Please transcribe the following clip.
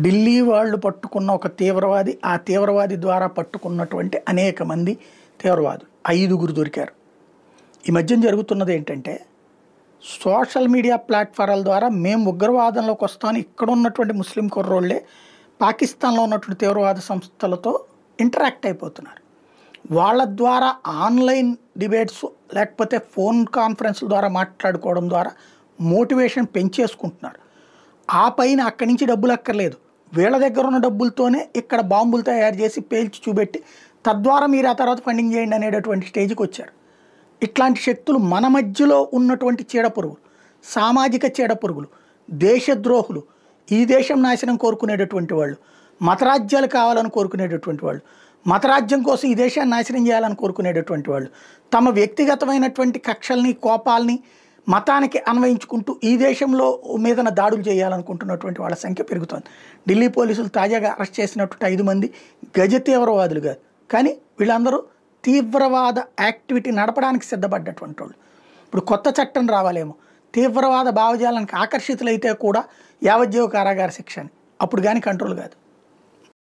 ఢిల్లీ వాళ్ళు పట్టుకున్న ఒక తీవ్రవాది, ఆ తీవ్రవాది ద్వారా పట్టుకున్నటువంటి అనేక మంది తీవ్రవాదులు 5గురు దొరికారు. ఈ మధ్యన జరుగుతున్నది ఏంటంటే సోషల్ మీడియా ప్లాట్ఫారాల ద్వారా మేము ఉగ్రవాదంలోకి వస్తామని ఇక్కడ ఉన్నటువంటి ముస్లిం కుర్రోళ్ళే పాకిస్తాన్లో ఉన్నటువంటి తీవ్రవాద సంస్థలతో ఇంటరాక్ట్ అయిపోతున్నారు. వాళ్ళ ద్వారా ఆన్లైన్ డిబేట్స్ లేకపోతే ఫోన్ కాన్ఫరెన్స్ల ద్వారా మాట్లాడుకోవడం ద్వారా మోటివేషన్ పెంచేసుకుంటున్నారు. ఆ పైన అక్కడి నుంచి డబ్బులు అక్కర్లేదు, వీళ్ళ దగ్గర ఉన్న డబ్బులతోనే ఇక్కడ బాంబులు తయారు చేసి పేల్చి చూపెట్టి తద్వారా మీరు ఆ తర్వాత ఫండింగ్ చేయండి అనేటటువంటి స్టేజ్కి వచ్చారు. ఇట్లాంటి శక్తులు మన మధ్యలో ఉన్నటువంటి చీడపురుగులు, సామాజిక చీడపురుగులు, దేశద్రోహులు, ఈ దేశం నాశనం కోరుకునేటటువంటి వాళ్ళు, మతరాజ్యాలు కావాలని కోరుకునేటటువంటి వాళ్ళు, మతరాజ్యం కోసం ఈ దేశాన్ని నాశనం చేయాలని కోరుకునేటటువంటి వాళ్ళు, తమ వ్యక్తిగతమైనటువంటి కక్షల్ని కోపాలని మతానికి అన్వయించుకుంటూ ఈ దేశంలో మీదన దాడులు చేయాలనుకుంటున్నటువంటి వాళ్ళ సంఖ్య పెరుగుతోంది. ఢిల్లీ పోలీసులు తాజాగా అరెస్ట్ చేసినటువంటి 5 మంది గజ తీవ్రవాదులు కాదు, కానీ వీళ్ళందరూ తీవ్రవాద యాక్టివిటీ నడపడానికి సిద్ధపడ్డటువంటి వాళ్ళు. ఇప్పుడు కొత్త చట్టం రావాలేమో, తీవ్రవాద భావజాలానికి ఆకర్షితులైతే కూడా యావజ్జీవ కారాగార శిక్ష అని, అప్పుడు కానీ కంట్రోల్ కాదు.